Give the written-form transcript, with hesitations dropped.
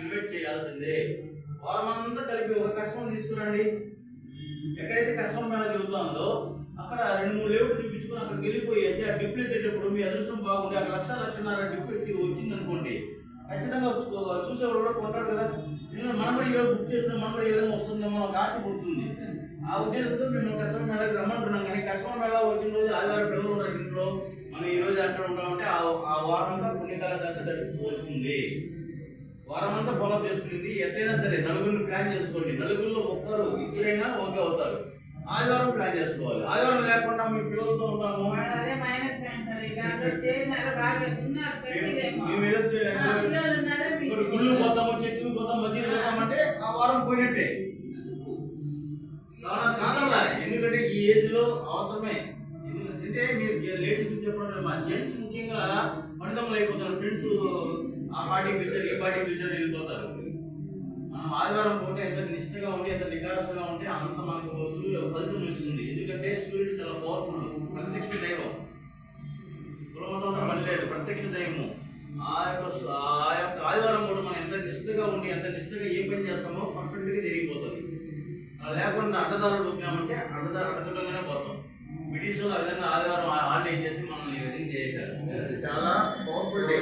Invite చేయాల్సిందే. వారం అంతా కలిపి ఒక కస్టమర్ తీసుకురండి. ఎక్కడైతే కస్టమర్ మేళ జరుగుతుందో అక్కడ 2-3 లేవులు చూపించుకుని అక్కడికి వెళ్ళిపోయేసి ఆ డిప్లు ఎత్తేటప్పుడు మీ అదృష్టం బాగుండి అక్కడ 1,00,000-1,50,000 డిప్లు ఎత్తి వచ్చిందనుకోండి, ఖచ్చితంగా చూసేవాడు కూడా కొంటాడు కదా. మనం కూడా ఈరోజు బుక్ చేస్తున్నాం, మనం కూడా ఏ విధంగా వస్తుందేమో ఒక ఆశ పుడుతుంది. ఆ ఉద్దేశంతో మేము కస్టమర్ మేళకి రమ్మంటున్నాం. కానీ కస్టమర్ మేళ వచ్చిన రోజు ఆదివారం పిల్లలు ఉన్నారు ఇంట్లో, మనం ఈ రోజు అక్కడ ఉంటామంటే ఆ వారం అంతా పుణ్యకాలం కాస్త గడిచిపోతుంది. వారం అంతా ఫాలో చేసుకునేది ఎట్లయినా సరే నలుగురిని ప్లాన్ చేసుకోండి. నలుగురిలో ఒక్కరు ఇద్దరైనా ఓకే అవుతారు. ఆదివారం ప్లాన్ చేసుకోవాలి. ఆదివారం లేకుండా మీ పిల్లలతో ఉంటాము, గుళ్ళు పోతాము, చర్చికి పోతాం, మసీదు పోతామంటే ఆ వారం పోయినట్టే కాదల్లా. ఎందుకంటే ఈ ఏజ్ లో అవసరమే. ఎందుకంటే మీరు లేడీస్ చెప్పడం, మా జెంట్స్ ముఖ్యంగా పనిదమ్మలు అయిపోతారు. ఫ్రెండ్స్ ఆ పార్టీకి పిలిచారు, ఈ పార్టీకి పిలిచారు, వెళ్ళిపోతారు. మనం ఆదివారం పూట ఎంత నిష్ఠగా ఉండి ఎంత నికాసుగా ఉంటే అంత మనకు ఫలితం ఇస్తుంది. ఎందుకంటే సూర్యుడు చాలా పవర్ఫుల్, ప్రత్యక్ష దైవం. కులమతో పని లేదు, ప్రత్యక్ష దైవము. ఆ యొక్క ఆదివారం కూడా మనం ఎంత నిష్ఠగా ఉండి ఎంత నిష్ఠగా ఏ పని చేస్తామో పర్ఫెక్ట్గా జరిగిపోతుంది. లేకుండా అడ్డదారులు దొరికినామంటే అడ్డదూరంగానే పోతాం. బ్రిటిష్ వాళ్ళు ఆ విధంగా ఆదివారం హాలిడే చేసి మనల్ని ఈ విధంగా చేశారు. చాలా పవర్ఫుల్ డే.